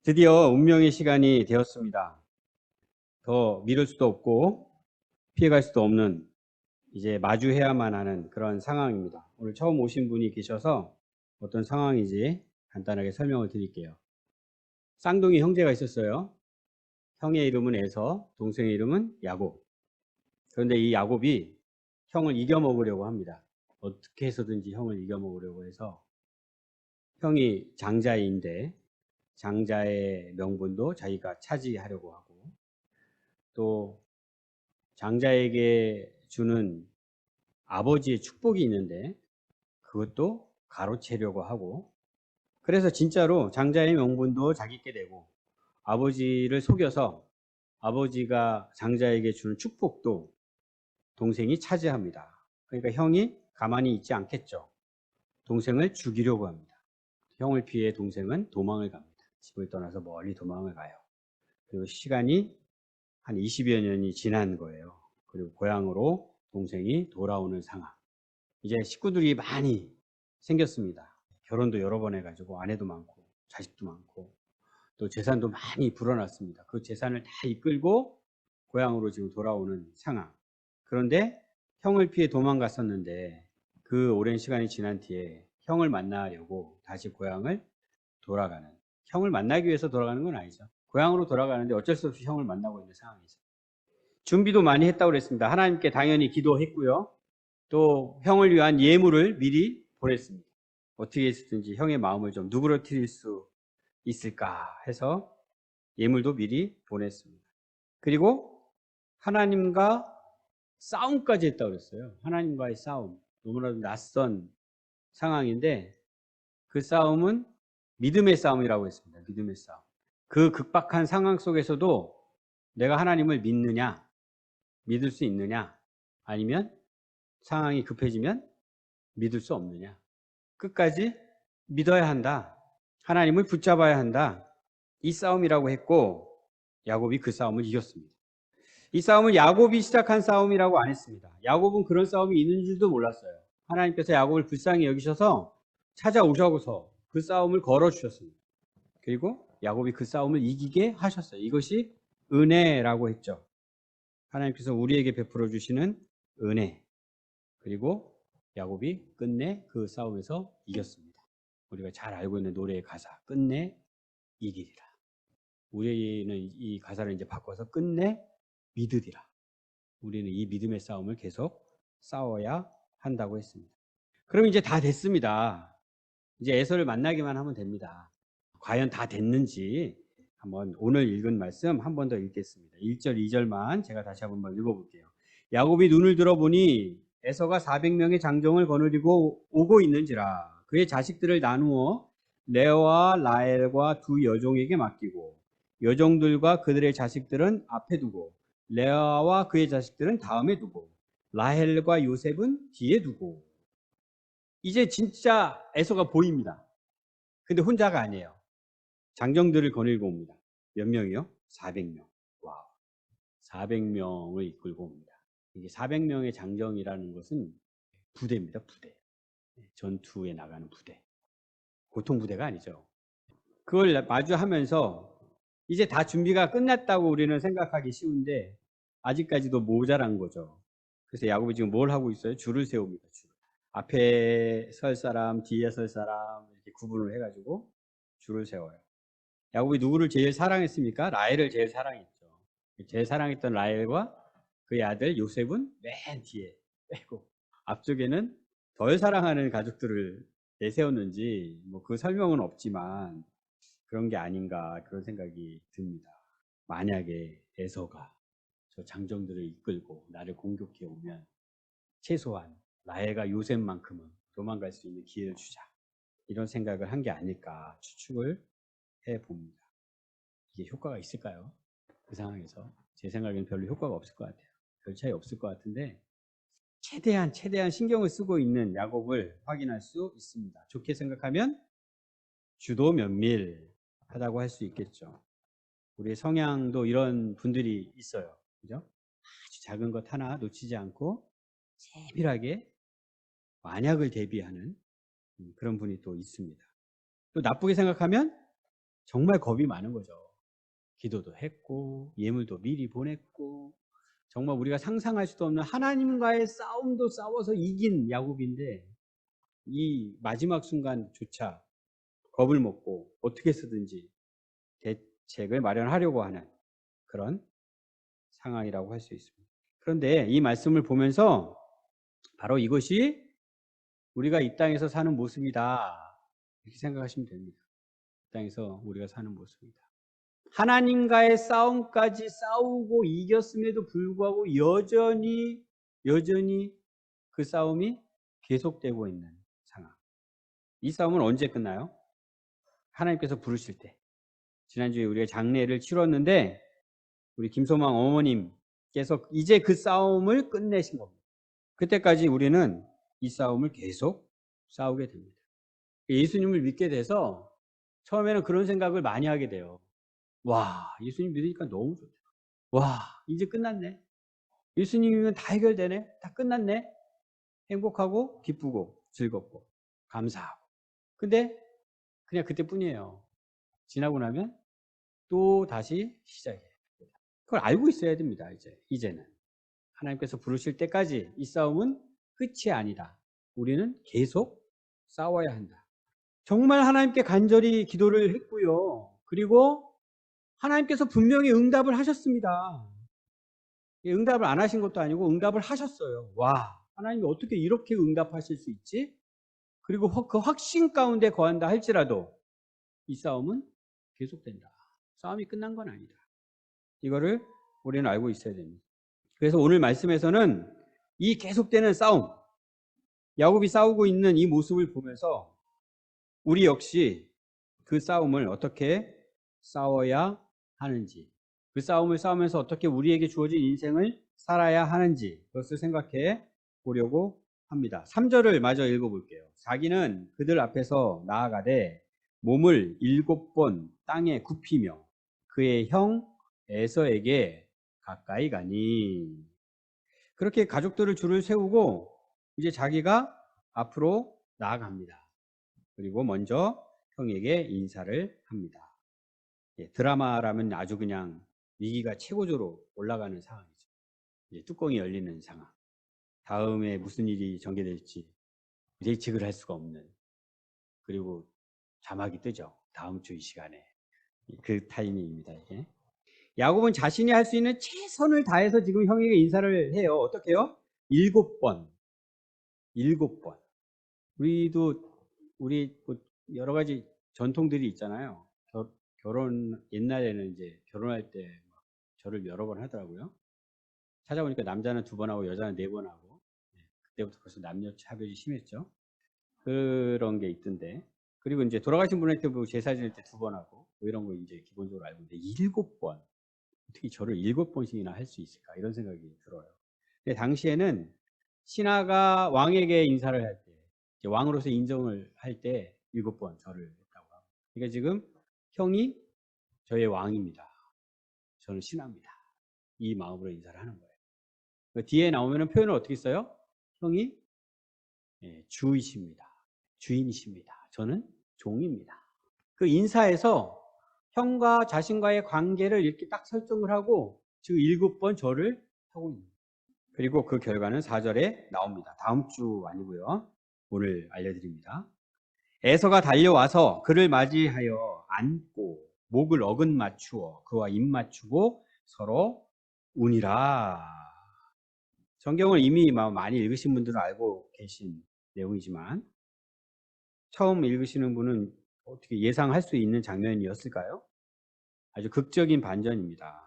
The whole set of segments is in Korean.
드디어 운명의 시간이 되었습니다. 더 미룰 수도 없고 피해갈 수도 없는 이제 마주해야만 하는 그런 상황입니다. 오늘 처음 오신 분이 계셔서 어떤 상황인지 간단하게 설명을 드릴게요. 쌍둥이 형제가 있었어요. 형의 이름은 에서, 동생의 이름은 야곱. 그런데 이 야곱이 형을 이겨먹으려고 합니다. 어떻게 해서든지 형을 이겨먹으려고 해서 형이 장자인데 장자의 명분도 자기가 차지하려고 하고 또 장자에게 주는 아버지의 축복이 있는데 그것도 가로채려고 하고 그래서 진짜로 장자의 명분도 자기께 되고 아버지를 속여서 아버지가 장자에게 주는 축복도 동생이 차지합니다. 그러니까 형이 가만히 있지 않겠죠. 동생을 죽이려고 합니다. 형을 피해 동생은 도망을 갑니다. 집을 떠나서 멀리 도망을 가요. 그리고 시간이 한 20여 년이 지난 거예요. 그리고 고향으로 동생이 돌아오는 상황. 이제 식구들이 많이 생겼습니다. 결혼도 여러 번 해가지고 아내도 많고 자식도 많고 또 재산도 많이 불어났습니다. 그 재산을 다 이끌고 고향으로 지금 돌아오는 상황. 그런데 형을 피해 도망갔었는데 그 오랜 시간이 지난 뒤에 형을 만나려고 다시 고향을 돌아가는, 형을 만나기 위해서 돌아가는 건 아니죠. 고향으로 돌아가는데 어쩔 수 없이 형을 만나고 있는 상황이죠. 준비도 많이 했다고 그랬습니다. 하나님께 당연히 기도했고요. 또 형을 위한 예물을 미리 보냈습니다. 어떻게 했든지 형의 마음을 좀 누그러뜨릴 수 있을까 해서 예물도 미리 보냈습니다. 그리고 하나님과 싸움까지 했다고 그랬어요. 하나님과의 싸움. 너무나도 낯선 상황인데 그 싸움은 믿음의 싸움이라고 했습니다. 믿음의 싸움. 그 극박한 상황 속에서도 내가 하나님을 믿느냐, 믿을 수 있느냐, 아니면 상황이 급해지면 믿을 수 없느냐. 끝까지 믿어야 한다. 하나님을 붙잡아야 한다. 이 싸움이라고 했고 야곱이 그 싸움을 이겼습니다. 이 싸움을 야곱이 시작한 싸움이라고 안 했습니다. 야곱은 그런 싸움이 있는 줄도 몰랐어요. 하나님께서 야곱을 불쌍히 여기셔서 찾아오셔서 그 싸움을 걸어주셨습니다. 그리고 야곱이 그 싸움을 이기게 하셨어요. 이것이 은혜라고 했죠. 하나님께서 우리에게 베풀어 주시는 은혜. 그리고 야곱이 끝내 그 싸움에서 이겼습니다. 우리가 잘 알고 있는 노래의 가사, 끝내 이기리라. 우리는 이 가사를 이제 바꿔서 끝내 믿으리라. 우리는 이 믿음의 싸움을 계속 싸워야 한다고 했습니다. 그럼 이제 다 됐습니다. 이제 에서를 만나기만 하면 됩니다. 과연 다 됐는지 한번 오늘 읽은 말씀 한 번 더 읽겠습니다. 1절, 2절만 제가 다시 한번 읽어볼게요. 야곱이 눈을 들어보니 에서가 400명의 장정을 거느리고 오고 있는지라 그의 자식들을 나누어 레아와 라헬과 두 여종에게 맡기고 여종들과 그들의 자식들은 앞에 두고 레아와 그의 자식들은 다음에 두고 라헬과 요셉은 뒤에 두고 이제 진짜 에서가 보입니다. 근데 혼자가 아니에요. 장정들을 거느리고 옵니다. 몇 명이요? 400명. 와우. 400명을 이끌고 옵니다. 이게 400명의 장정이라는 것은 부대입니다. 부대. 전투에 나가는 부대. 보통 부대가 아니죠. 그걸 마주하면서 이제 다 준비가 끝났다고 우리는 생각하기 쉬운데 아직까지도 모자란 거죠. 그래서 야곱이 지금 뭘 하고 있어요? 줄을 세웁니다. 줄. 앞에 설 사람, 뒤에 설 사람 이렇게 구분을 해가지고 줄을 세워요. 야곱이 누구를 제일 사랑했습니까? 라헬을 제일 사랑했죠. 제일 사랑했던 라헬과 그의 아들 요셉은 맨 뒤에 빼고 앞쪽에는 덜 사랑하는 가족들을 내세웠는지 뭐 그 설명은 없지만 그런 게 아닌가 그런 생각이 듭니다. 만약에 에서가 저 장정들을 이끌고 나를 공격해 오면 최소한 라헬과 요셉만큼은 도망갈 수 있는 기회를 주자. 이런 생각을 한 게 아닐까 추측을 해봅니다. 이게 효과가 있을까요? 그 상황에서 제 생각에는 별로 효과가 없을 것 같아요. 별 차이 없을 것 같은데 최대한 신경을 쓰고 있는 야곱을 확인할 수 있습니다. 좋게 생각하면 주도 면밀하다고 할 수 있겠죠. 우리 성향도 이런 분들이 있어요. 그죠? 아주 작은 것 하나 놓치지 않고 세밀하게 만약을 대비하는 그런 분이 또 있습니다. 또 나쁘게 생각하면 정말 겁이 많은 거죠. 기도도 했고 예물도 미리 보냈고 정말 우리가 상상할 수도 없는 하나님과의 싸움도 싸워서 이긴 야곱인데 이 마지막 순간조차 겁을 먹고 어떻게 쓰든지 대책을 마련하려고 하는 그런 상황이라고 할 수 있습니다. 그런데 이 말씀을 보면서 바로 이것이 우리가 이 땅에서 사는 모습이다 이렇게 생각하시면 됩니다. 이 땅에서 우리가 사는 모습이다. 하나님과의 싸움까지 싸우고 이겼음에도 불구하고 여전히 그 싸움이 계속되고 있는 상황. 이 싸움은 언제 끝나요? 하나님께서 부르실 때. 지난주에 우리가 장례를 치렀는데 우리 김소망 어머님께서 이제 그 싸움을 끝내신 겁니다. 그때까지 우리는 이 싸움을 계속 싸우게 됩니다. 예수님을 믿게 돼서 처음에는 그런 생각을 많이 하게 돼요. 와, 예수님 믿으니까 너무 좋다. 와, 이제 끝났네. 예수님이면 다 해결되네. 다 끝났네. 행복하고 기쁘고 즐겁고 감사하고. 근데 그냥 그때뿐이에요. 지나고 나면 또 다시 시작이에요. 그걸 알고 있어야 됩니다. 이제는 하나님께서 부르실 때까지 이 싸움은 끝이 아니다. 우리는 계속 싸워야 한다. 정말 하나님께 간절히 기도를 했고요. 그리고 하나님께서 분명히 응답을 하셨습니다. 응답을 안 하신 것도 아니고 응답을 하셨어요. 와, 하나님이 어떻게 이렇게 응답하실 수 있지? 그리고 그 확신 가운데 거한다 할지라도 이 싸움은 계속된다. 싸움이 끝난 건 아니다. 이거를 우리는 알고 있어야 됩니다. 그래서 오늘 말씀에서는 이 계속되는 싸움, 야곱이 싸우고 있는 이 모습을 보면서 우리 역시 그 싸움을 어떻게 싸워야 하는지, 그 싸움을 싸우면서 어떻게 우리에게 주어진 인생을 살아야 하는지 그것을 생각해 보려고 합니다. 3절을 마저 읽어볼게요. 자기는 그들 앞에서 나아가되 몸을 7번 땅에 굽히며 그의 형 에서에게 가까이 가니. 그렇게 가족들을 줄을 세우고 이제 자기가 앞으로 나아갑니다. 그리고 먼저 형에게 인사를 합니다. 드라마라면 아주 그냥 위기가 최고조로 올라가는 상황이죠. 뚜껑이 열리는 상황. 다음에 무슨 일이 전개될지 예측을 할 수가 없는. 그리고 자막이 뜨죠. 다음 주 이 시간에. 그 타이밍입니다. 이게. 야곱은 자신이 할 수 있는 최선을 다해서 지금 형에게 인사를 해요. 어떻게 해요? 7번. 7번. 우리 여러 가지 전통들이 있잖아요. 결혼, 옛날에는 이제 결혼할 때 절을 여러 번 하더라고요. 찾아보니까 남자는 2번 하고 여자는 4번 하고. 그때부터 벌써 남녀 차별이 심했죠. 그런 게 있던데. 그리고 이제 돌아가신 분한테 제사 지낼 때 2번 하고, 뭐 이런 거 이제 기본적으로 알고 있는데, 7번. 어떻게 절을 7번씩이나 할 수 있을까? 이런 생각이 들어요. 근데 당시에는 신하가 왕에게 인사를 할 때, 왕으로서 인정을 할 때 7번 절을 했다고 합니다. 그러니까 지금 형이 저의 왕입니다. 저는 신하입니다. 이 마음으로 인사를 하는 거예요. 그 뒤에 나오면 표현을 어떻게 써요? 형이 주이십니다. 주인이십니다. 저는 종입니다. 그 인사에서 형과 자신과의 관계를 이렇게 딱 설정을 하고 지금 7번 절을 하고 있는 거예요. 그리고 그 결과는 4절에 나옵니다. 다음 주 아니고요. 오늘 알려드립니다. 에서가 달려와서 그를 맞이하여 안고 목을 어긋 맞추어 그와 입 맞추고 서로 운이라. 성경을 이미 많이 읽으신 분들은 알고 계신 내용이지만 처음 읽으시는 분은 어떻게 예상할 수 있는 장면이었을까요? 아주 극적인 반전입니다.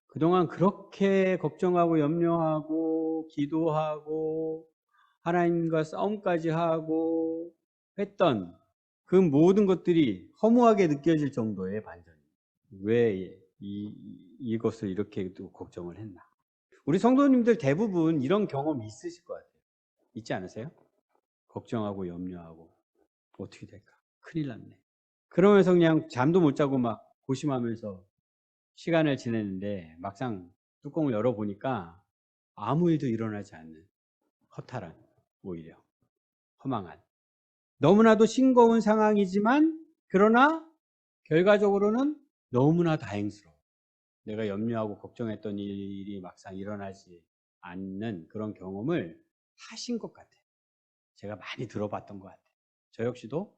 그동안 그렇게 걱정하고 염려하고 기도하고 하나님과 싸움까지 하고 했던 그 모든 것들이 허무하게 느껴질 정도의 반전입니다. 왜 이것을 이렇게 또 걱정을 했나? 우리 성도님들 대부분 이런 경험 있으실 것 같아요. 있지 않으세요? 걱정하고 염려하고 어떻게 될까? 큰일 났네. 그러면서 그냥 잠도 못 자고 막 고심하면서 시간을 지냈는데 막상 뚜껑을 열어보니까 아무 일도 일어나지 않는 허탈한, 오히려 허망한, 너무나도 싱거운 상황이지만 그러나 결과적으로는 너무나 다행스러워. 내가 염려하고 걱정했던 일이 막상 일어나지 않는 그런 경험을 하신 것 같아요. 제가 많이 들어봤던 것 같아요. 저 역시도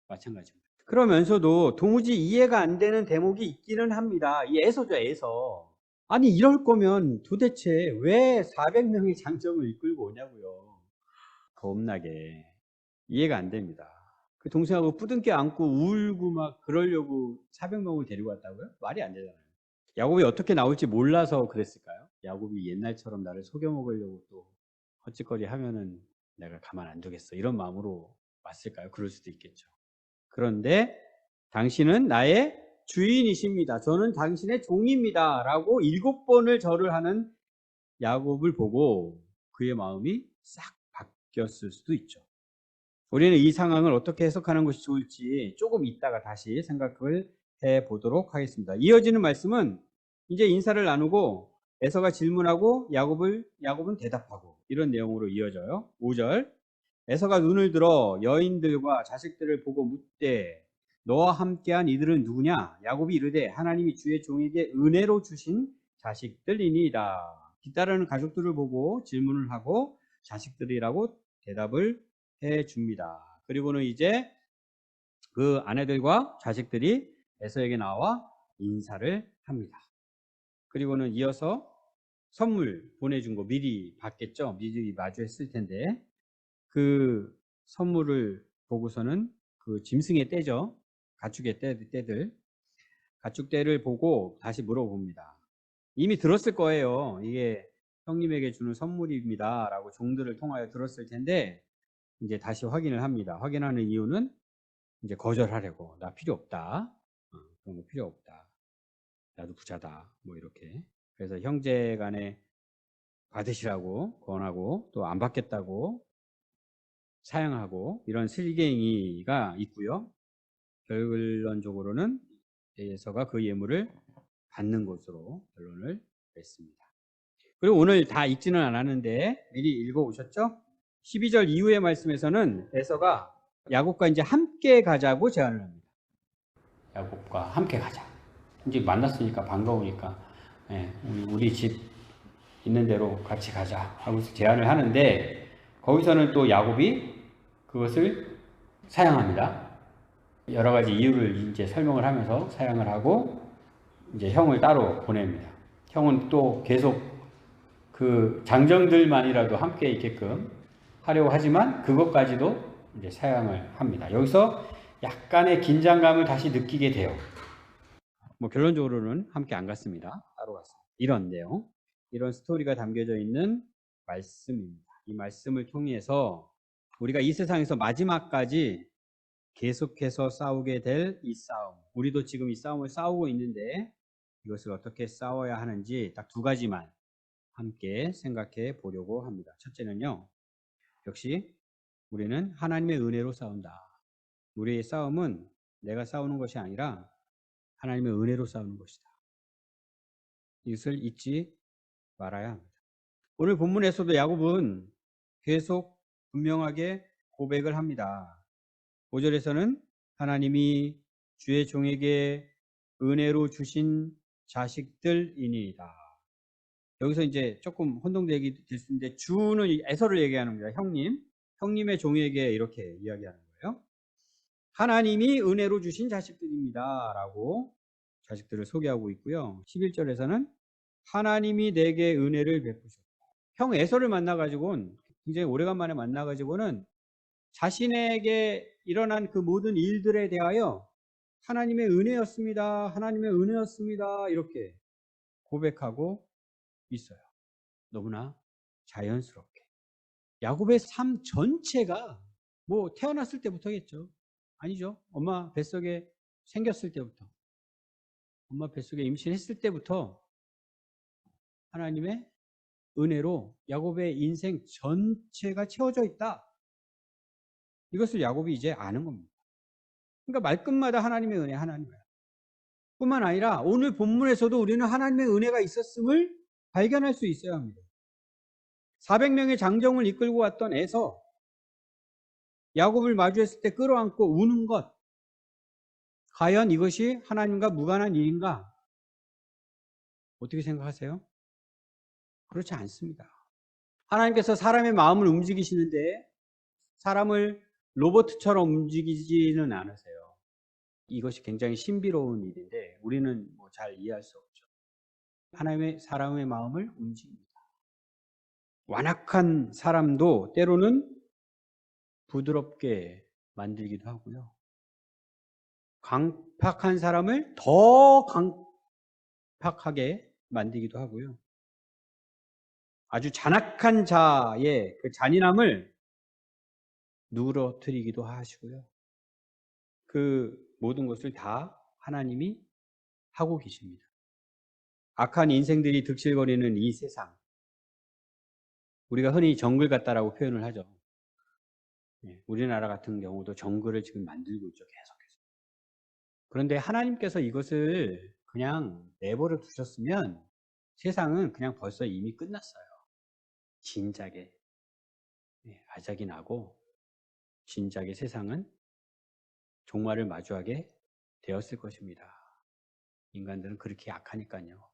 마찬가지입니다. 그러면서도 도무지 이해가 안 되는 대목이 있기는 합니다. 이 에서죠, 에서. 아니, 이럴 거면 도대체 왜 400명의 장정을 이끌고 오냐고요. 겁나게. 이해가 안 됩니다. 그 동생하고 뿌둥켜 안고 울고 막 그러려고 400명을 데리고 왔다고요? 말이 안 되잖아요. 야곱이 어떻게 나올지 몰라서 그랬을까요? 야곱이 옛날처럼 나를 속여 먹으려고 또 헛짓거리 하면은 내가 가만 안 두겠어. 이런 마음으로 왔을까요? 그럴 수도 있겠죠. 그런데 당신은 나의 주인이십니다. 저는 당신의 종입니다. 라고 7번을 절을 하는 야곱을 보고 그의 마음이 싹 바뀌었을 수도 있죠. 우리는 이 상황을 어떻게 해석하는 것이 좋을지 조금 이따가 다시 생각을 해보도록 하겠습니다. 이어지는 말씀은 이제 인사를 나누고 에서가 질문하고 야곱은 대답하고 이런 내용으로 이어져요. 5절 에서가 눈을 들어 여인들과 자식들을 보고 묻되 너와 함께한 이들은 누구냐? 야곱이 이르되 하나님이 주의 종에게 은혜로 주신 자식들이니이다. 뒤따르는 가족들을 보고 질문을 하고 자식들이라고 대답을 해줍니다. 그리고는 이제 그 아내들과 자식들이 에서에게 나와 인사를 합니다. 그리고는 이어서 선물 보내준 거 미리 받겠죠? 미리 마주했을 텐데 그 선물을 보고서는 그 짐승의 떼죠. 가축의 떼들. 가축떼를 보고 다시 물어봅니다. 이미 들었을 거예요. 이게 형님에게 주는 선물입니다. 라고 종들을 통하여 들었을 텐데 이제 다시 확인을 합니다. 확인하는 이유는 이제 거절하려고. 나 필요 없다. 그런 거 필요 없다. 나도 부자다. 뭐 이렇게. 그래서 형제 간에 받으시라고 권하고 또 안 받겠다고 사양하고 이런 슬갱이가 있고요. 결론적으로는 에서가 그 예물을 받는 것으로 결론을 냈습니다. 그리고 오늘 다 읽지는 않았는데 미리 읽어오셨죠? 12절 이후의 말씀에서는 에서가 야곱과 이제 함께 가자고 제안을 합니다. 야곱과 함께 가자. 이제 만났으니까 반가우니까 우리 집 있는 대로 같이 가자 하고 제안을 하는데 거기서는 또 야곱이 그것을 사양합니다. 여러 가지 이유를 이제 설명을 하면서 사양을 하고 이제 형을 따로 보냅니다. 형은 또 계속 그 장정들만이라도 함께 있게끔 하려고 하지만 그것까지도 이제 사양을 합니다. 여기서 약간의 긴장감을 다시 느끼게 돼요. 뭐 결론적으로는 함께 안 갔습니다. 따로 갔습니다. 이런 내용, 이런 스토리가 담겨져 있는 말씀입니다. 이 말씀을 통해서 우리가 이 세상에서 마지막까지 계속해서 싸우게 될 이 싸움, 우리도 지금 이 싸움을 싸우고 있는데 이것을 어떻게 싸워야 하는지 딱 2가지만 함께 생각해 보려고 합니다. 첫째는요, 역시 우리는 하나님의 은혜로 싸운다. 우리의 싸움은 내가 싸우는 것이 아니라 하나님의 은혜로 싸우는 것이다. 이것을 잊지 말아야 합니다. 오늘 본문에서도 야곱은 계속 분명하게 고백을 합니다. 5절에서는 하나님이 주의 종에게 은혜로 주신 자식들이니이다. 여기서 이제 조금 혼동되기 될 수 있는데 주는 에서를 얘기하는 겁니다. 형님의 종에게 이렇게 이야기하는 거예요. 하나님이 은혜로 주신 자식들입니다. 라고 자식들을 소개하고 있고요. 11절에서는 하나님이 내게 은혜를 베푸셨다. 형 에서를 만나가지고는 굉장히 오래간만에 만나가지고는 자신에게 일어난 그 모든 일들에 대하여 하나님의 은혜였습니다. 하나님의 은혜였습니다. 이렇게 고백하고 있어요. 너무나 자연스럽게. 야곱의 삶 전체가 뭐 태어났을 때부터겠죠. 아니죠. 엄마 뱃속에 생겼을 때부터. 엄마 뱃속에 임신했을 때부터 하나님의 은혜로 야곱의 인생 전체가 채워져 있다. 이것을 야곱이 이제 아는 겁니다. 그러니까 말끝마다 하나님의 은혜, 하나님의 은혜. 뿐만 아니라 오늘 본문에서도 우리는 하나님의 은혜가 있었음을 발견할 수 있어야 합니다. 400명의 장정을 이끌고 왔던 에서 야곱을 마주했을 때 끌어안고 우는 것, 과연 이것이 하나님과 무관한 일인가? 어떻게 생각하세요? 그렇지 않습니다. 하나님께서 사람의 마음을 움직이시는데 사람을 로봇처럼 움직이지는 않으세요. 이것이 굉장히 신비로운 일인데 우리는 잘 이해할 수 없죠. 하나님의 사람의 마음을 움직입니다. 완악한 사람도 때로는 부드럽게 만들기도 하고요. 강팍한 사람을 더 강팍하게 만들기도 하고요. 아주 잔악한 자의 그 잔인함을 누그러뜨리기도 하시고요. 그 모든 것을 다 하나님이 하고 계십니다. 악한 인생들이 득실거리는 이 세상, 우리가 흔히 정글 같다라고 표현을 하죠. 우리나라 같은 경우도 정글을 지금 만들고 있죠, 계속해서. 그런데 하나님께서 이것을 그냥 내버려 두셨으면 세상은 그냥 벌써 이미 끝났어요. 진작에. 아작이 나고 진작에 세상은 종말을 마주하게 되었을 것입니다. 인간들은 그렇게 약하니까요.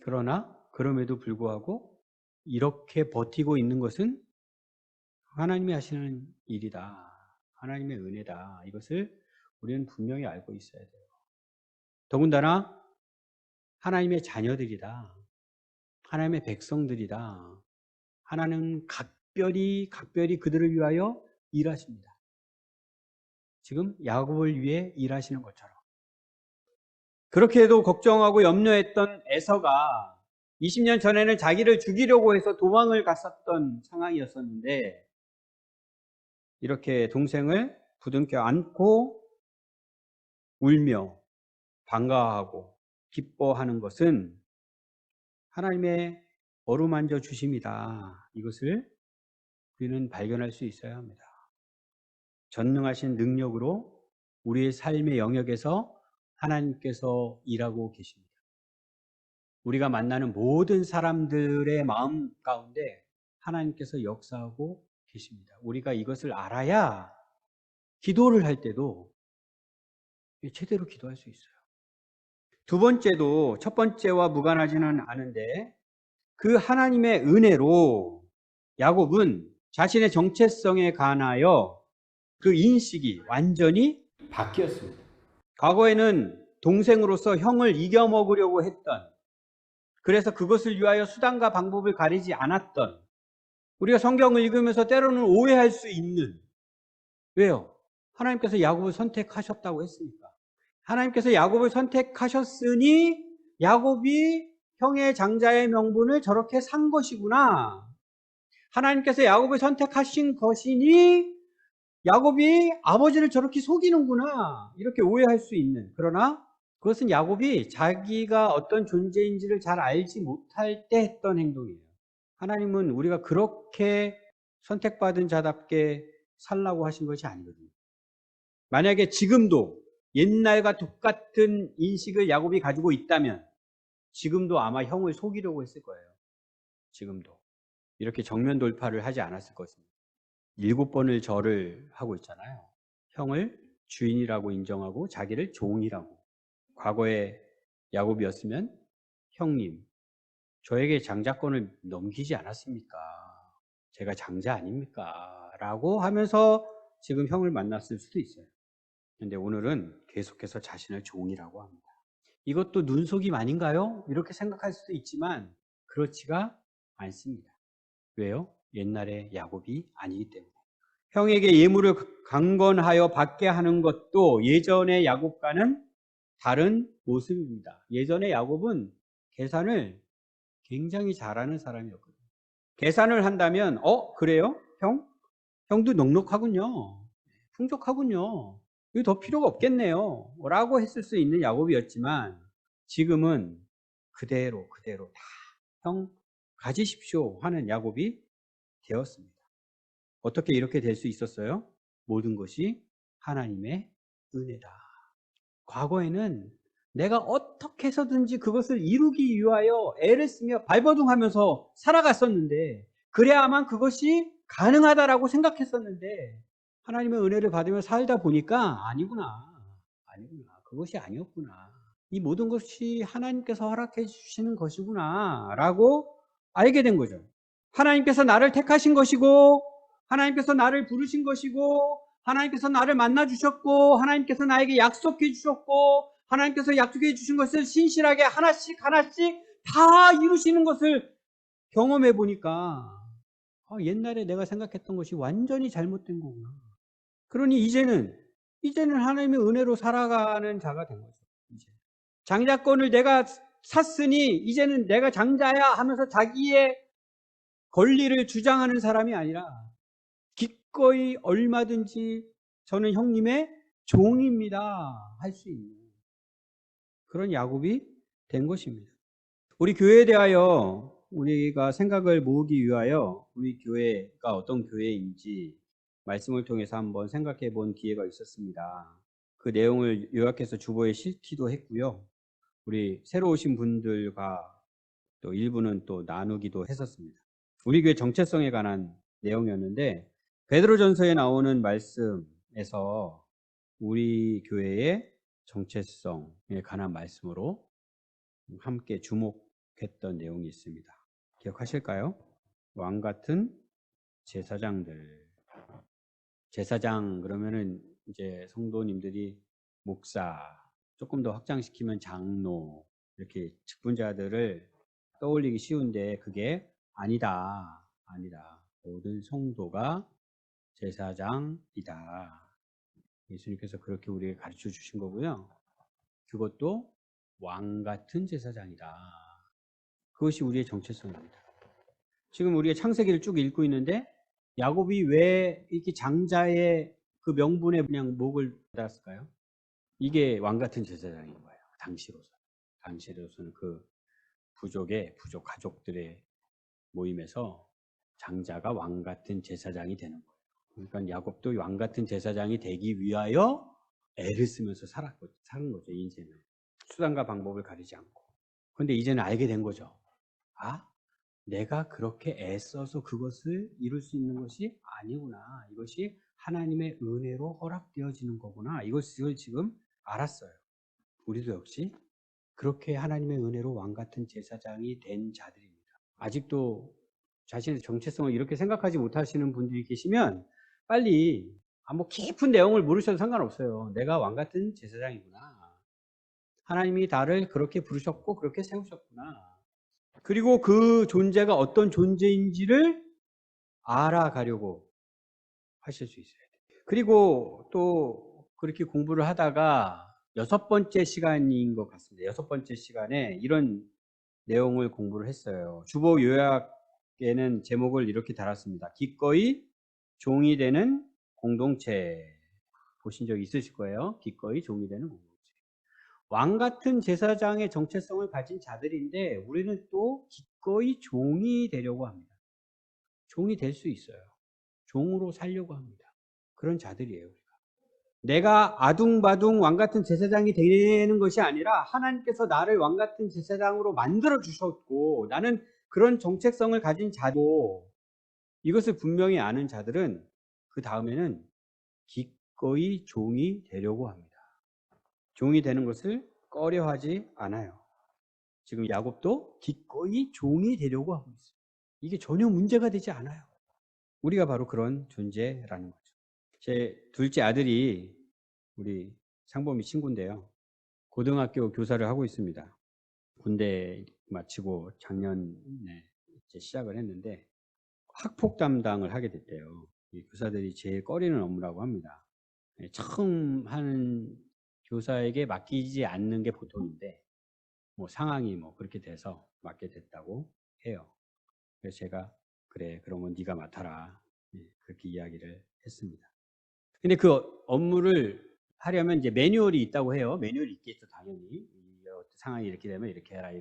그러나 그럼에도 불구하고 이렇게 버티고 있는 것은 하나님이 하시는 일이다. 하나님의 은혜다. 이것을 우리는 분명히 알고 있어야 돼요. 더군다나 하나님의 자녀들이다. 하나님의 백성들이다. 하나님은 각별히 그들을 위하여 일하십니다. 지금 야곱을 위해 일하시는 것처럼. 그렇게도 걱정하고 염려했던 에서가 20년 전에는 자기를 죽이려고 해서 도망을 갔었던 상황이었었는데 이렇게 동생을 부둥켜 안고 울며 반가워하고 기뻐하는 것은 하나님의 어루만져 주심이다. 이것을 우리는 발견할 수 있어야 합니다. 전능하신 능력으로 우리의 삶의 영역에서 하나님께서 일하고 계십니다. 우리가 만나는 모든 사람들의 마음 가운데 하나님께서 역사하고 계십니다. 우리가 이것을 알아야 기도를 할 때도 제대로 기도할 수 있어요. 두 번째도 첫 번째와 무관하지는 않은데 그 하나님의 은혜로 야곱은 자신의 정체성에 관하여 그 인식이 완전히 바뀌었습니다. 과거에는 동생으로서 형을 이겨먹으려고 했던, 그래서 그것을 위하여 수단과 방법을 가리지 않았던, 우리가 성경을 읽으면서 때로는 오해할 수 있는, 왜요? 하나님께서 야곱을 선택하셨다고 했으니까. 하나님께서 야곱을 선택하셨으니 야곱이 형의 장자의 명분을 저렇게 산 것이구나. 하나님께서 야곱을 선택하신 것이니 야곱이 아버지를 저렇게 속이는구나. 이렇게 오해할 수 있는. 그러나 그것은 야곱이 자기가 어떤 존재인지를 잘 알지 못할 때 했던 행동이에요. 하나님은 우리가 그렇게 선택받은 자답게 살라고 하신 것이 아니거든요. 만약에 지금도 옛날과 똑같은 인식을 야곱이 가지고 있다면 지금도 아마 형을 속이려고 했을 거예요. 지금도. 이렇게 정면 돌파를 하지 않았을 것입니다. 7번을 절을 하고 있잖아요. 형을 주인이라고 인정하고 자기를 종이라고. 과거에 야곱이었으면 형님, 저에게 장자권을 넘기지 않았습니까? 제가 장자 아닙니까? 라고 하면서 지금 형을 만났을 수도 있어요. 그런데 오늘은 계속해서 자신을 종이라고 합니다. 이것도 눈속임 아닌가요? 이렇게 생각할 수도 있지만 그렇지가 않습니다. 왜요? 옛날의 야곱이 아니기 때문에. 형에게 예물을 강건하여 받게 하는 것도 예전의 야곱과는 다른 모습입니다. 예전의 야곱은 계산을 굉장히 잘하는 사람이었거든요. 계산을 한다면 그래요? 형도 넉넉하군요. 풍족하군요. 이거 더 필요가 없겠네요. 라고 했을 수 있는 야곱이었지만 지금은 그대로 다 형 가지십시오 하는 야곱이 되었습니다. 어떻게 이렇게 될 수 있었어요? 모든 것이 하나님의 은혜다. 과거에는 내가 어떻게 해서든지 그것을 이루기 위하여 애를 쓰며 발버둥하면서 살아갔었는데 그래야만 그것이 가능하다라고 생각했었는데 하나님의 은혜를 받으며 살다 보니까 아니구나. 아니구나. 그것이 아니었구나. 이 모든 것이 하나님께서 허락해 주시는 것이구나 라고 알게 된 거죠. 하나님께서 나를 택하신 것이고, 하나님께서 나를 부르신 것이고, 하나님께서 나를 만나 주셨고, 하나님께서 나에게 약속해 주셨고, 하나님께서 약속해 주신 것을 신실하게 하나씩 하나씩 다 이루시는 것을 경험해 보니까 옛날에 내가 생각했던 것이 완전히 잘못된 거구나. 그러니 이제는 하나님의 은혜로 살아가는 자가 된 거죠. 이제 장자권을 내가 샀으니 이제는 내가 장자야 하면서 자기의 권리를 주장하는 사람이 아니라 기꺼이 얼마든지 저는 형님의 종입니다 할 수 있는 그런 야곱이 된 것입니다. 우리 교회에 대하여 우리가 생각을 모으기 위하여 우리 교회가 어떤 교회인지 말씀을 통해서 한번 생각해 본 기회가 있었습니다. 그 내용을 요약해서 주보에 실기도 했고요. 우리 새로 오신 분들과 또 일부는 또 나누기도 했었습니다. 우리 교회 정체성에 관한 내용이었는데 베드로전서에 나오는 말씀에서 우리 교회의 정체성에 관한 말씀으로 함께 주목했던 내용이 있습니다. 기억하실까요? 왕 같은 제사장들. 제사장 그러면은 이제 성도님들이 목사, 조금 더 확장시키면 장로, 이렇게 직분자들을 떠올리기 쉬운데 그게 아니다. 모든 성도가 제사장이다. 예수님께서 그렇게 우리에게 가르쳐 주신 거고요. 그것도 왕 같은 제사장이다. 그것이 우리의 정체성입니다. 지금 우리가 창세기를 쭉 읽고 있는데 야곱이 왜 이렇게 장자의 그 명분에 그냥 목을 달았을까요? 이게 왕 같은 제사장인 거예요. 당시로서는 그 부족 가족들의 모임에서 장자가 왕 같은 제사장이 되는 거예요. 그러니까 야곱도 왕 같은 제사장이 되기 위하여 애를 쓰면서 사는 거죠. 인생을. 수단과 방법을 가리지 않고. 그런데 이제는 알게 된 거죠. 내가 그렇게 애써서 그것을 이룰 수 있는 것이 아니구나. 이것이 하나님의 은혜로 허락되어지는 거구나. 이것을 지금 알았어요. 우리도 역시 그렇게 하나님의 은혜로 왕 같은 제사장이 된 자들입니다. 아직도 자신의 정체성을 이렇게 생각하지 못하시는 분들이 계시면 빨리 뭐 깊은 내용을 모르셔도 상관없어요. 내가 왕 같은 제사장이구나. 하나님이 나를 그렇게 부르셨고 그렇게 세우셨구나. 그리고 그 존재가 어떤 존재인지를 알아가려고 하실 수 있어야 돼요. 그리고 또 그렇게 공부를 하다가 6번째 시간인 것 같습니다. 6번째 시간에 이런 내용을 공부를 했어요. 주보 요약에는 제목을 이렇게 달았습니다. 기꺼이 종이 되는 공동체. 보신 적 있으실 거예요. 기꺼이 종이 되는 공동체. 왕 같은 제사장의 정체성을 가진 자들인데 우리는 또 기꺼이 종이 되려고 합니다. 종이 될 수 있어요. 종으로 살려고 합니다. 그런 자들이에요. 내가 아둥바둥 왕 같은 제사장이 되는 것이 아니라 하나님께서 나를 왕 같은 제사장으로 만들어 주셨고 나는 그런 정체성을 가진 자고 이것을 분명히 아는 자들은 그 다음에는 기꺼이 종이 되려고 합니다. 종이 되는 것을 꺼려하지 않아요. 지금 야곱도 기꺼이 종이 되려고 하고 있어요. 이게 전혀 문제가 되지 않아요. 우리가 바로 그런 존재라는 거죠. 제 둘째 아들이 우리 상범이 친구인데요. 고등학교 교사를 하고 있습니다. 군대 마치고 작년에 이제 시작을 했는데 학폭 담당을 하게 됐대요. 이 교사들이 제일 꺼리는 업무라고 합니다. 처음 하는 교사에게 맡기지 않는 게 보통인데 뭐 상황이 뭐 그렇게 돼서 맡게 됐다고 해요. 그래서 제가 그래 그러면 네가 맡아라 그렇게 이야기를 했습니다. 근데 그 업무를 하려면 이제 매뉴얼이 있다고 해요. 매뉴얼이 있겠죠 당연히. 상황이 이렇게 되면 이렇게 해라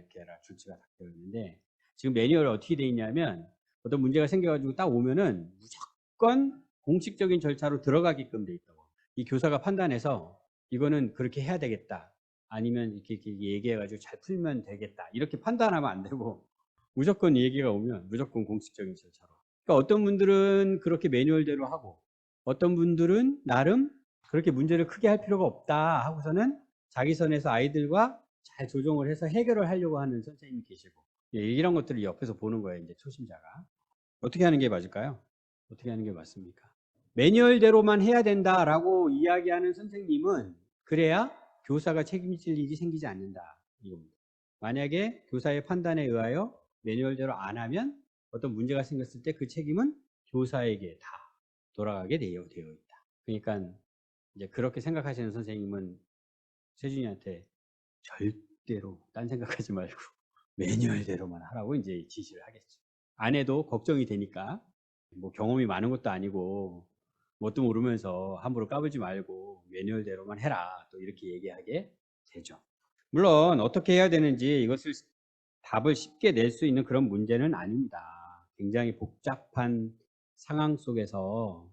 줄지가 딱 되어 있는데 지금 매뉴얼이 어떻게 되어 있냐면 어떤 문제가 생겨가지고 딱 오면은 무조건 공식적인 절차로 들어가게끔 돼 있다고. 이 교사가 판단해서 이거는 그렇게 해야 되겠다. 아니면 이렇게 얘기해가지고 잘 풀면 되겠다. 이렇게 판단하면 안 되고 무조건 얘기가 오면 무조건 공식적인 절차로. 그러니까 어떤 분들은 그렇게 매뉴얼대로 하고 어떤 분들은 나름 그렇게 문제를 크게 할 필요가 없다 하고서는 자기 선에서 아이들과 잘 조정을 해서 해결을 하려고 하는 선생님이 계시고, 예, 이런 것들을 옆에서 보는 거예요. 이제 초심자가 어떻게 하는 게 맞을까요? 어떻게 하는 게 맞습니까? 매뉴얼대로만 해야 된다라고 이야기하는 선생님은 그래야 교사가 책임질 일이 생기지 않는다, 이겁니다. 만약에 교사의 판단에 의하여 매뉴얼대로 안 하면 어떤 문제가 생겼을 때 그 책임은 교사에게 다 돌아가게 되어 있다. 그러니까 이제 그렇게 생각하시는 선생님은 세준이한테 절대로 딴 생각하지 말고 매뉴얼대로만 하라고 이제 지시를 하겠죠. 안 해도 걱정이 되니까, 뭐 경험이 많은 것도 아니고 뭣도 모르면서 함부로 까불지 말고 매뉴얼대로만 해라, 또 이렇게 얘기하게 되죠. 물론 어떻게 해야 되는지 이것을 답을 쉽게 낼 수 있는 그런 문제는 아닙니다. 굉장히 복잡한 상황 속에서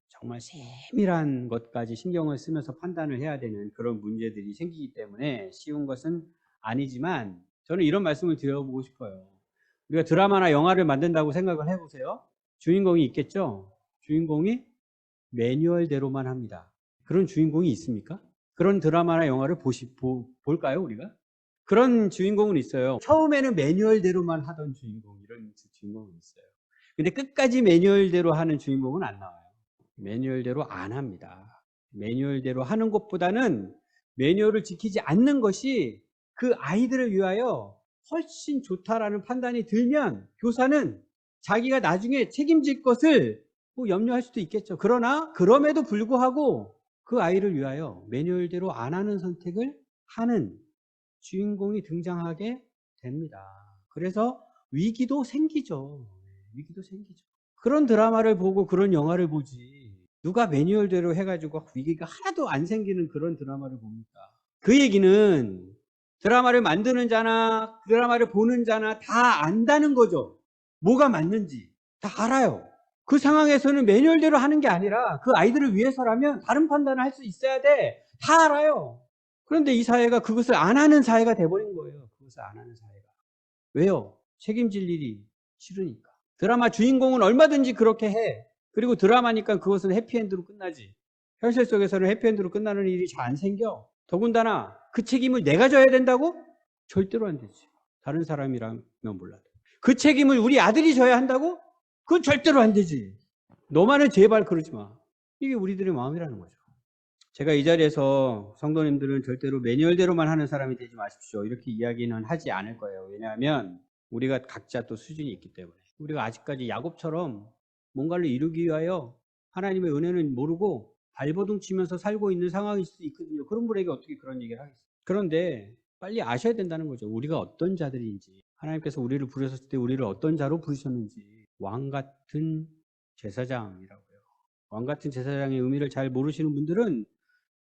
정말 세밀한 것까지 신경을 쓰면서 판단을 해야 되는 그런 문제들이 생기기 때문에 쉬운 것은 아니지만, 저는 이런 말씀을 드려보고 싶어요. 우리가 드라마나 영화를 만든다고 생각을 해보세요. 주인공이 있겠죠? 주인공이 매뉴얼대로만 합니다. 그런 주인공이 있습니까? 그런 드라마나 영화를 볼까요, 우리가? 그런 주인공은 있어요. 처음에는 매뉴얼대로만 하던 주인공, 이런 주인공은 있어요. 근데 끝까지 매뉴얼대로 하는 주인공은 안 나와요. 매뉴얼대로 안 합니다. 매뉴얼대로 하는 것보다는 매뉴얼을 지키지 않는 것이 그 아이들을 위하여 훨씬 좋다라는 판단이 들면 교사는 자기가 나중에 책임질 것을 뭐 염려할 수도 있겠죠. 그러나 그럼에도 불구하고 그 아이를 위하여 매뉴얼대로 안 하는 선택을 하는 주인공이 등장하게 됩니다. 그래서 위기도 생기죠. 위기도 생기죠. 그런 드라마를 보고 그런 영화를 보지, 누가 매뉴얼대로 해가지고 위기가 하나도 안 생기는 그런 드라마를 봅니까? 그 얘기는 드라마를 만드는 자나 드라마를 보는 자나 다 안다는 거죠. 뭐가 맞는지 다 알아요. 그 상황에서는 매뉴얼대로 하는 게 아니라 그 아이들을 위해서라면 다른 판단을 할 수 있어야 돼. 다 알아요. 그런데 이 사회가 그것을 안 하는 사회가 돼버린 거예요. 그것을 안 하는 사회가. 왜요? 책임질 일이 싫으니까. 드라마 주인공은 얼마든지 그렇게 해. 그리고 드라마니까 그것은 해피엔드로 끝나지. 현실 속에서는 해피엔드로 끝나는 일이 잘 안 생겨. 더군다나 그 책임을 내가 져야 된다고? 절대로 안 되지. 다른 사람이라면 몰라도. 그 책임을 우리 아들이 져야 한다고? 그건 절대로 안 되지. 너만은 제발 그러지 마. 이게 우리들의 마음이라는 거죠. 제가 이 자리에서 성도님들은 절대로 매뉴얼대로만 하는 사람이 되지 마십시오, 이렇게 이야기는 하지 않을 거예요. 왜냐하면 우리가 각자 또 수준이 있기 때문에. 우리가 아직까지 야곱처럼 뭔가를 이루기 위하여 하나님의 은혜는 모르고 발버둥 치면서 살고 있는 상황일 수도 있거든요. 그런 분에게 어떻게 그런 얘기를 하겠어요? 그런데 빨리 아셔야 된다는 거죠. 우리가 어떤 자들인지, 하나님께서 우리를 부르셨을 때 우리를 어떤 자로 부르셨는지. 왕 같은 제사장이라고요. 왕 같은 제사장의 의미를 잘 모르시는 분들은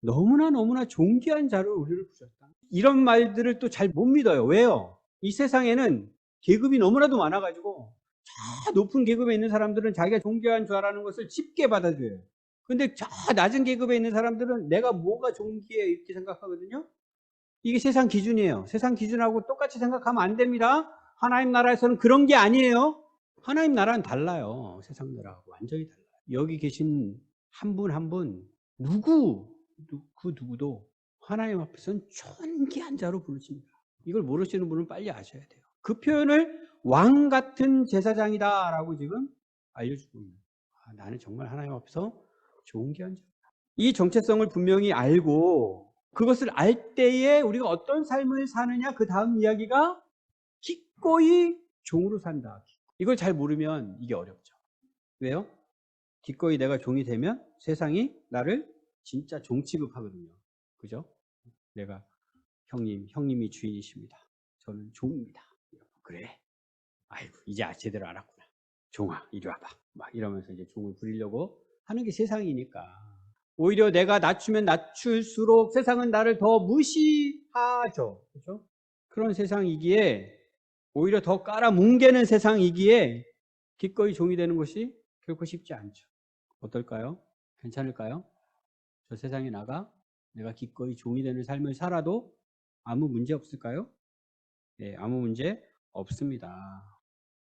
너무나 존귀한 자로 우리를 부르셨다, 이런 말들을 또 잘 못 믿어요. 왜요? 이 세상에는 계급이 너무나도 많아가지고 저 높은 계급에 있는 사람들은 자기가 존귀한 자라는 것을 쉽게 받아줘요. 근데 저 낮은 계급에 있는 사람들은 내가 뭐가 존귀해 이렇게 생각하거든요. 이게 세상 기준이에요. 세상 기준하고 똑같이 생각하면 안 됩니다. 하나님 나라에서는 그런 게 아니에요. 하나님 나라는 달라요. 세상 나라하고 완전히 달라요. 여기 계신 한 분 한 분 그 누구도 하나님 앞에서는 존귀한 자로 부르십니다. 이걸 모르시는 분은 빨리 아셔야 돼요. 그 표현을 왕 같은 제사장이다라고 지금 알려주고 있는. 나는 정말 하나님 앞에서 존귀한 자다. 이 정체성을 분명히 알고 그것을 알 때에 우리가 어떤 삶을 사느냐, 그 다음 이야기가 기꺼이 종으로 산다. 이걸 잘 모르면 이게 어렵죠. 왜요? 기꺼이 내가 종이 되면 세상이 나를 진짜 종 취급하거든요. 그죠? 내가 형님이 주인이십니다. 저는 종입니다. 그래. 아이고, 이제 제대로 알았구나. 종아, 이리 와봐. 막 이러면서 이제 종을 부리려고 하는 게 세상이니까. 오히려 내가 낮추면 낮출수록 세상은 나를 더 무시하죠. 그죠? 그런 세상이기에, 오히려 더 깔아뭉개는 세상이기에 기꺼이 종이 되는 것이 결코 쉽지 않죠. 어떨까요? 괜찮을까요? 저 세상에 나가 내가 기꺼이 종이 되는 삶을 살아도 아무 문제 없을까요? 네, 아무 문제 없습니다.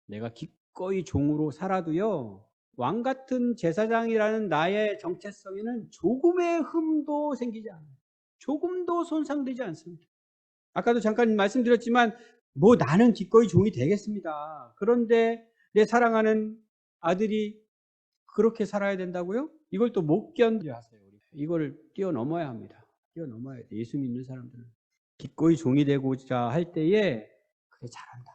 내가 기꺼이 종으로 살아도요, 왕 같은 제사장이라는 나의 정체성에는 조금의 흠도 생기지 않아요. 조금도 손상되지 않습니다. 아까도 잠깐 말씀드렸지만 뭐 나는 기꺼이 종이 되겠습니다. 그런데 내 사랑하는 아들이 그렇게 살아야 된다고요? 이걸 또 못 견뎌하세요. 이걸 뛰어넘어야 합니다. 뛰어넘어야 돼. 예수 믿는 사람들은 기꺼이 종이 되고자 할 때에 그게 잘한다.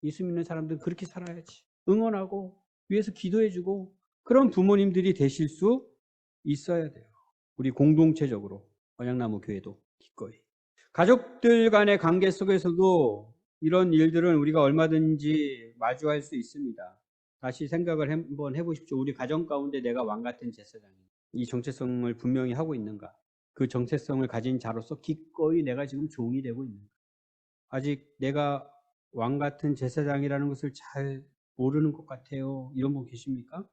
예수 믿는 사람들은 그렇게 살아야지. 응원하고 위해서 기도해주고 그런 부모님들이 되실 수 있어야 돼요. 우리 공동체적으로 언약나무 교회도 기꺼이. 가족들 간의 관계 속에서도 이런 일들은 우리가 얼마든지 마주할 수 있습니다. 다시 생각을 한번 해보십시오. 우리 가정 가운데 내가 왕 같은 제사장이 이 정체성을 분명히 하고 있는가? 그 정체성을 가진 자로서 기꺼이 내가 지금 종이 되고 있는가? 아직 내가 왕 같은 제사장이라는 것을 잘 모르는 것 같아요. 이런 분 계십니까?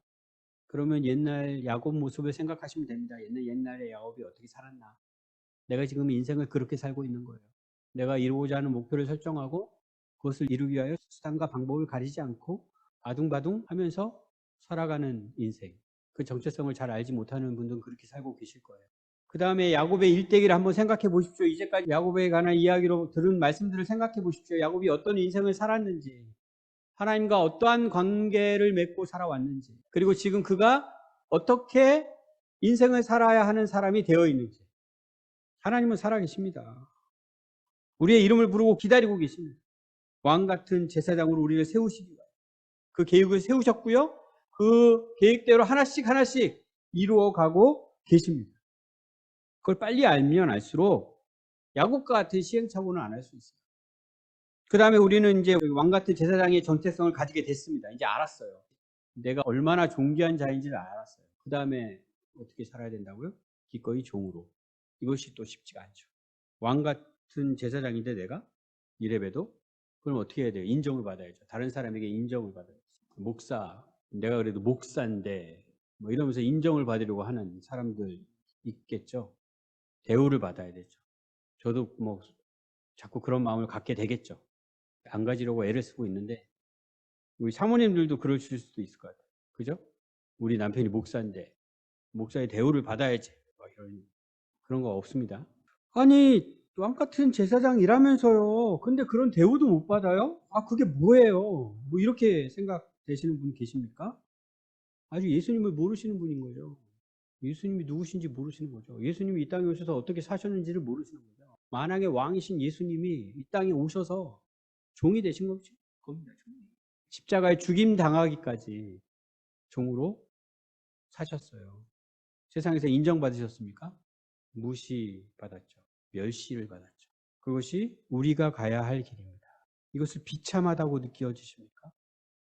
그러면 옛날 야곱 모습을 생각하시면 됩니다. 옛날에 야곱이 어떻게 살았나? 내가 지금 인생을 그렇게 살고 있는 거예요. 내가 이루고자 하는 목표를 설정하고 그것을 이루기 위하여 수단과 방법을 가리지 않고 아둥바둥 하면서 살아가는 인생. 그 정체성을 잘 알지 못하는 분들은 그렇게 살고 계실 거예요. 그 다음에 야곱의 일대기를 한번 생각해 보십시오. 이제까지 야곱에 관한 이야기로 들은 말씀들을 생각해 보십시오. 야곱이 어떤 인생을 살았는지, 하나님과 어떠한 관계를 맺고 살아왔는지, 그리고 지금 그가 어떻게 인생을 살아야 하는 사람이 되어 있는지. 하나님은 살아계십니다. 우리의 이름을 부르고 기다리고 계십니다. 왕 같은 제사장으로 우리를 세우시기 위하여 그 계획을 세우셨고요. 그 계획대로 하나씩 하나씩 이루어가고 계십니다. 그걸 빨리 알면 알수록 야곱과 같은 시행착오는 안 할 수 있어요. 그 다음에 우리는 이제 왕 같은 제사장의 정체성을 가지게 됐습니다. 이제 알았어요. 내가 얼마나 존귀한 자인지를 알았어요. 그 다음에 어떻게 살아야 된다고요? 기꺼이 종으로. 이것이 또 쉽지가 않죠. 왕 같은 제사장인데 내가 이래봬도 그럼 어떻게 해야 돼요? 인정을 받아야죠. 다른 사람에게 인정을 받아야죠. 목사, 내가 그래도 목사인데 뭐 이러면서 인정을 받으려고 하는 사람들 있겠죠. 대우를 받아야 되죠. 저도 뭐 자꾸 그런 마음을 갖게 되겠죠. 안 가지려고 애를 쓰고 있는데 우리 사모님들도 그러실 수도 있을 것 같아요. 그죠? 우리 남편이 목사인데 목사의 대우를 받아야지. 뭐 이런 그런 거 없습니다. 아니 왕 같은 제사장이라면서요. 근데 그런 대우도 못 받아요? 아 그게 뭐예요? 뭐 이렇게 생각되시는 분 계십니까? 아주 예수님을 모르시는 분인 거죠. 예수님이 누구신지 모르시는 거죠. 예수님이 이 땅에 오셔서 어떻게 사셨는지를 모르시는 거죠. 만왕의 왕이신 예수님이 이 땅에 오셔서 종이 되신 겁니다. 십자가에 죽임 당하기까지 종으로 사셨어요. 세상에서 인정받으셨습니까? 무시받았죠. 멸시를 받았죠. 그것이 우리가 가야 할 길입니다. 이것을 비참하다고 느껴지십니까?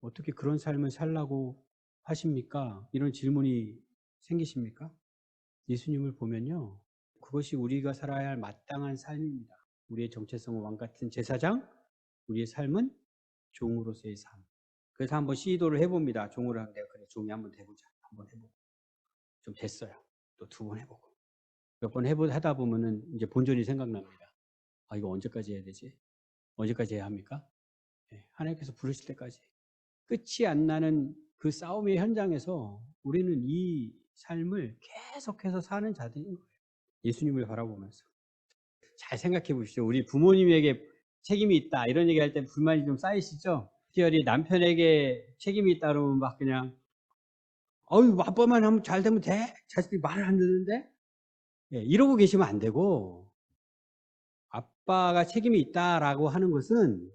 어떻게 그런 삶을 살라고 하십니까? 이런 질문이 생기십니까? 예수님을 보면요. 그것이 우리가 살아야 할 마땅한 삶입니다. 우리의 정체성은 왕 같은 제사장, 우리의 삶은 종으로서의 삶. 그래서 한번 시도를 해봅니다. 종으로 하면 내가 그래 종이 한번 돼보자. 한번 해보고 좀 됐어요. 또 두 번 해보고 몇 번 하다 보면은 이제 본전이 생각납니다. 아 이거 언제까지 해야 되지? 언제까지 해야 합니까? 네, 하나님께서 부르실 때까지 끝이 안 나는 그 싸움의 현장에서 우리는 이 삶을 계속해서 사는 자들인 거예요. 예수님을 바라보면서 잘 생각해 보십시오. 우리 부모님에게 책임이 있다 이런 얘기할 때 불만이 좀 쌓이시죠? 특별히 남편에게 책임이 있다 그러면 막 그냥 어유 아빠만 하면 잘 되면 돼? 자식들이 말을 안 듣는데? 예, 이러고 계시면 안 되고 아빠가 책임이 있다라고 하는 것은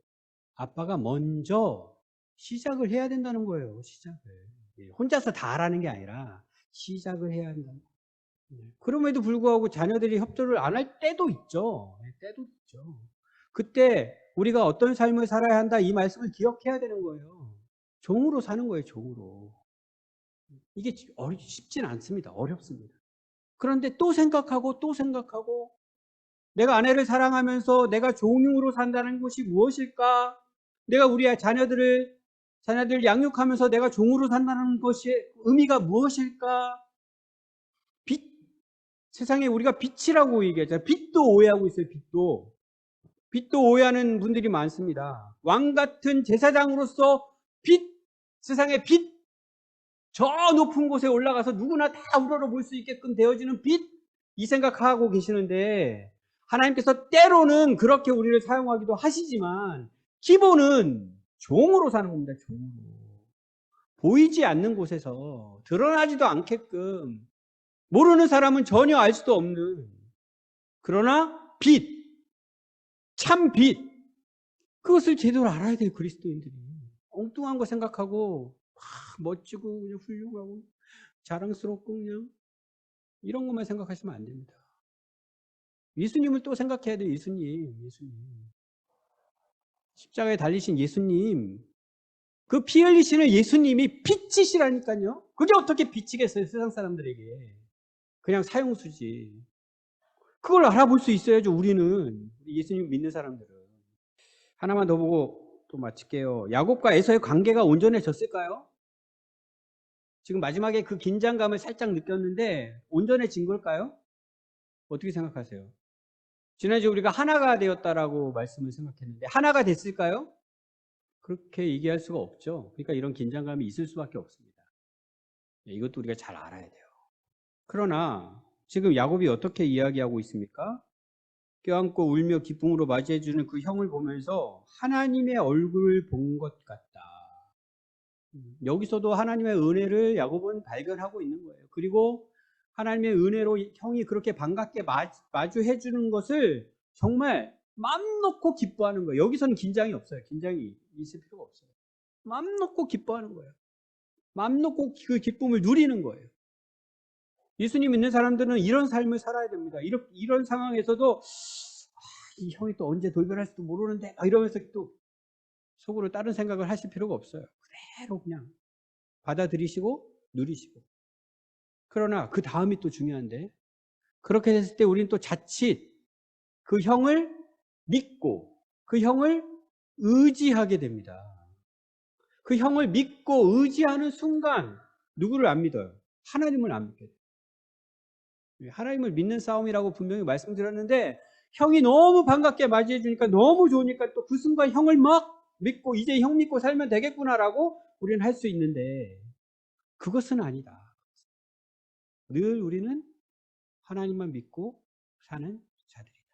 아빠가 먼저 시작을 해야 된다는 거예요. 시작을. 예, 혼자서 다 하라는 게 아니라 시작을 해야 한다는 거예요. 예, 그럼에도 불구하고 자녀들이 협조를 안 할 때도 있죠. 예, 때도 있죠. 그때 우리가 어떤 삶을 살아야 한다 이 말씀을 기억해야 되는 거예요. 종으로 사는 거예요. 종으로. 이게 쉽진 않습니다. 어렵습니다. 그런데 또 생각하고 또 생각하고 내가 아내를 사랑하면서 내가 종으로 산다는 것이 무엇일까? 내가 우리 자녀들 양육하면서 내가 종으로 산다는 것이 의미가 무엇일까? 빛, 세상에 우리가 빛이라고 얘기하잖아요. 빛도 오해하고 있어요. 빛도 오해하는 분들이 많습니다. 왕 같은 제사장으로서 빛, 세상의 빛, 저 높은 곳에 올라가서 누구나 다 우러러볼 수 있게끔 되어지는 빛, 이 생각하고 계시는데 하나님께서 때로는 그렇게 우리를 사용하기도 하시지만 기본은 종으로 사는 겁니다. 종으로. 보이지 않는 곳에서 드러나지도 않게끔 모르는 사람은 전혀 알 수도 없는, 그러나 빛, 참 빛, 그것을 제대로 알아야 돼요. 그리스도인들이. 엉뚱한 거 생각하고 멋지고 그냥 훌륭하고 자랑스럽고 그냥 이런 것만 생각하시면 안 됩니다. 예수님을 또 생각해야 돼요. 예수님. 십자가에 달리신 예수님. 그 피 흘리시는 예수님이 빛이시라니까요. 그게 어떻게 빛이겠어요, 세상 사람들에게. 그냥 사형수지. 그걸 알아볼 수 있어야죠, 우리는. 예수님 믿는 사람들은. 하나만 더 보고 또 마칠게요. 야곱과 에서의 관계가 온전해졌을까요? 지금 마지막에 그 긴장감을 살짝 느꼈는데 온전해진 걸까요? 어떻게 생각하세요? 지난주에 우리가 하나가 되었다라고 말씀을 생각했는데 하나가 됐을까요? 그렇게 얘기할 수가 없죠. 그러니까 이런 긴장감이 있을 수밖에 없습니다. 이것도 우리가 잘 알아야 돼요. 그러나 지금 야곱이 어떻게 이야기하고 있습니까? 껴안고 울며 기쁨으로 맞이해주는 그 형을 보면서 하나님의 얼굴을 본 것 같다. 여기서도 하나님의 은혜를 야곱은 발견하고 있는 거예요. 그리고 하나님의 은혜로 형이 그렇게 반갑게 마주해주는 것을 정말 맘 놓고 기뻐하는 거예요. 여기서는 긴장이 없어요. 긴장이 있을 필요가 없어요. 맘 놓고 기뻐하는 거예요. 맘 놓고 그 기쁨을 누리는 거예요. 예수님 믿는 사람들은 이런 삶을 살아야 됩니다. 이런 상황에서도 이 형이 또 언제 돌변할지도 모르는데 이러면서 또 속으로 다른 생각을 하실 필요가 없어요. 그대로 그냥 받아들이시고 누리시고. 그러나 그 다음이 또 중요한데 그렇게 됐을 때 우리는 또 자칫 그 형을 믿고 그 형을 의지하게 됩니다. 그 형을 믿고 의지하는 순간 누구를 안 믿어요? 하나님을 안 믿게 돼요. 하나님을 믿는 싸움이라고 분명히 말씀드렸는데 형이 너무 반갑게 맞이해 주니까 너무 좋으니까 또 그 순간 형을 막 믿고 이제 형 믿고 살면 되겠구나라고 우리는 할 수 있는데 그것은 아니다. 늘 우리는 하나님만 믿고 사는 자들이다.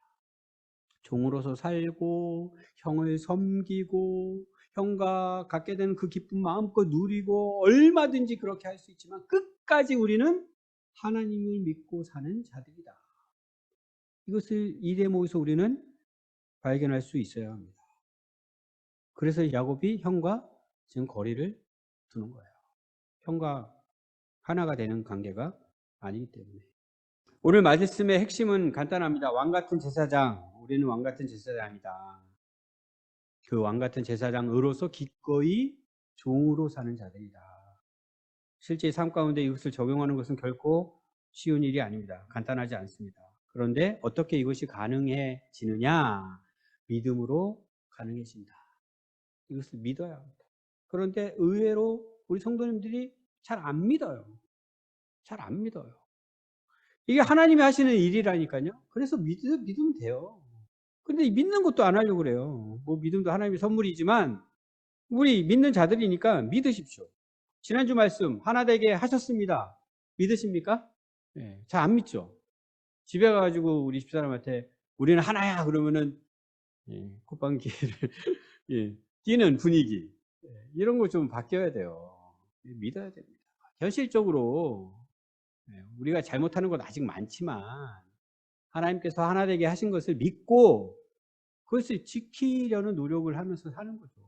종으로서 살고 형을 섬기고 형과 갖게 되는 그 기쁨 마음껏 누리고 얼마든지 그렇게 할 수 있지만 끝까지 우리는 하나님을 믿고 사는 자들이다. 이것을 이 대목에서 우리는 발견할 수 있어야 합니다. 그래서 야곱이 형과 지금 거리를 두는 거예요. 형과 하나가 되는 관계가 아니기 때문에. 오늘 말씀의 핵심은 간단합니다. 왕같은 제사장, 우리는 왕같은 제사장이다. 그 왕같은 제사장으로서 기꺼이 종으로 사는 자들이다. 실제 삶 가운데 이것을 적용하는 것은 결코 쉬운 일이 아닙니다. 간단하지 않습니다. 그런데 어떻게 이것이 가능해지느냐? 믿음으로 가능해진다. 이것을 믿어야 합니다. 그런데 의외로 우리 성도님들이 잘 안 믿어요. 잘 안 믿어요. 이게 하나님이 하시는 일이라니까요. 그래서 믿으면 돼요. 근데 믿는 것도 안 하려고 그래요. 뭐 믿음도 하나님의 선물이지만 우리 믿는 자들이니까 믿으십시오. 지난주 말씀 하나 되게 하셨습니다. 믿으십니까? 네, 잘 안 믿죠. 집에 가가지고 우리 집사람한테 우리는 하나야 그러면은 콧방귀를 뛰는 분위기 이런 거 좀 바뀌어야 돼요. 믿어야 됩니다. 현실적으로 우리가 잘못하는 건 아직 많지만 하나님께서 하나 되게 하신 것을 믿고 그것을 지키려는 노력을 하면서 사는 거죠.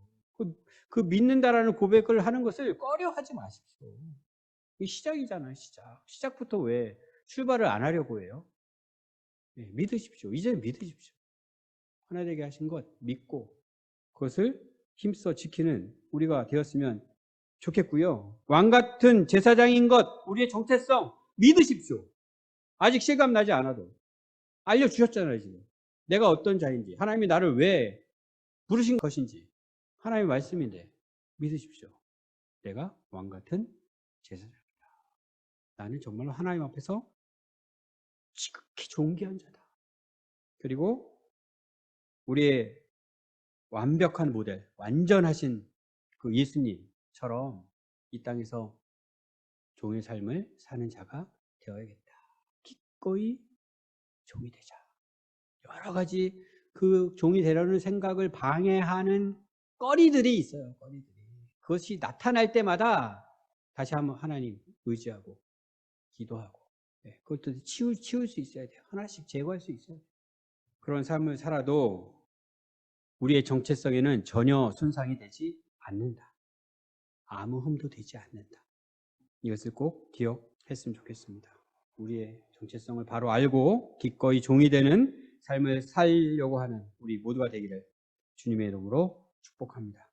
그 믿는다라는 고백을 하는 것을 꺼려하지 마십시오. 이게 시작이잖아요, 시작. 시작부터 왜 출발을 안 하려고 해요? 믿으십시오. 이제 믿으십시오. 하나 되게 하신 것 믿고 그것을 힘써 지키는 우리가 되었으면 좋겠고요. 왕 같은 제사장인 것, 우리의 정체성 믿으십시오. 아직 실감 나지 않아도 알려주셨잖아요, 지금. 내가 어떤 자인지, 하나님이 나를 왜 부르신 것인지 하나님의 말씀인데 믿으십시오. 내가 왕 같은 제사장이다. 나는 정말로 하나님 앞에서 지극히 존귀한 자다. 그리고 우리의 완벽한 모델, 완전하신 그 예수님처럼 이 땅에서 종의 삶을 사는 자가 되어야겠다. 기꺼이 종이 되자. 여러 가지 그 종이 되려는 생각을 방해하는 거리들이 있어요. 거리들이. 그것이 나타날 때마다 다시 한번 하나님 의지하고 기도하고 그것도 치울 수 있어야 돼요. 하나씩 제거할 수 있어야 돼요. 그런 삶을 살아도 우리의 정체성에는 전혀 손상이 되지 않는다. 아무 흠도 되지 않는다. 이것을 꼭 기억했으면 좋겠습니다. 우리의 정체성을 바로 알고 기꺼이 종이 되는 삶을 살려고 하는 우리 모두가 되기를 주님의 이름으로 축복합니다.